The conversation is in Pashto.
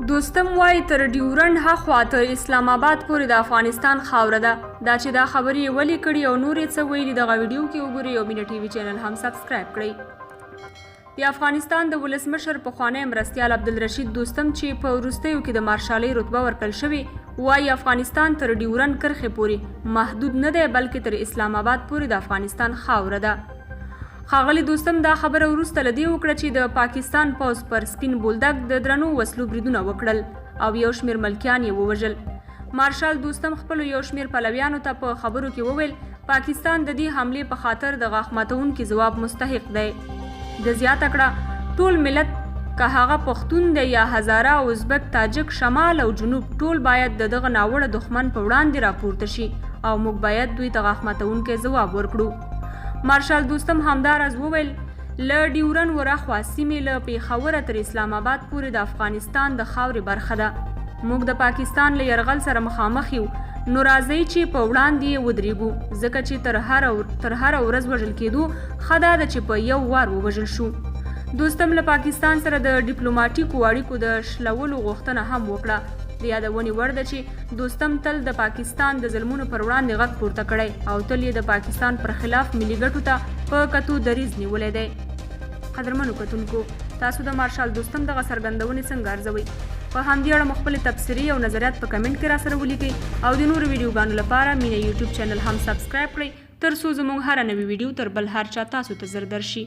دوستم وایي تر ډیورنډ هاخوا تر اسلام آباد پورې د افغانستان خاوره ده. دا چې دا خبرې یې ولې کړي او نور یې څه ویلي دغه ویډیو کې وګورئ او مینا ټي وي چینل هم سبسکرایب کړئ. د افغانستان د ولسمشر پخوانی مرستیال عبدالرشید دوستم چې په وروستیو کې د مارشالۍ رتبه ورکړل شوې وایي افغانستان تر ډیورنډ کرښې پورې محدود نه دی بلکې تر اسلام آباد پورې د افغانستان خاوره ده. ښاغلي دوستم دا خبره وروسته له دې وکړه چې د پاکستان پوځ پر سپین بولدک د درنو وسلو بریدونه وکړل او یو شمېر ملکیان یې ووژل. مارشال دوستم خپلو یو شمېر پلویانو ته په خبرو کې وویل پاکستان د دې حملې په خاطر د غاښ ماتونکي ځواب مستحق دی. د زیاته کړه ټول ملت که هغه پښتون دی یا هزاره ازبک تاجک شمال او جنوب ټول باید د دغه ناوړه دښمن په وړاندې راپورته شي او موږ باید دوی ته غاښ ماتونکی ځواب ورکړو. مارشال دوستم همداراز وویل له ډیورنډ ورهاخوا سیمې له پېښوره تر اسلام آباد پورې د افغانستان د خاورې برخه ده. موږ د پاکستان له یرغل سره مخامخ یو نو راځئ چې په وړاندې یې ودرېږو ځکه چې تر هره ورځ وژل کېدو ښه دا ده چې په یو وار ووژل شو. دوستم له پاکستان سره د ډیپلوماټیکو اړیکو د شلولو غوښتنه هم وکړه. د یادونې وړ ده چې دوستم تل د پاکستان د ظلمونو پر وړاندې غږ پورته کړی او تل یې د پاکستان پر خلاف ملي ګټو ته په کتو دریځ نیولی دی. قدرمنو کتونکو تاسو د مارشال دوستم دغه څرګندونې څنګه ارزوئ؟ په همدې اړه مو خپلې تبصرې او نظریات په کمنټ کې راسره ولیکئ او د نورو ویډیوګانو لپاره مینا یوټیوب چینل هم سبسکرایب کړئ تر څو زموږ هره نوې ویډیو تر بل هر چا تاسو ته زر درشي.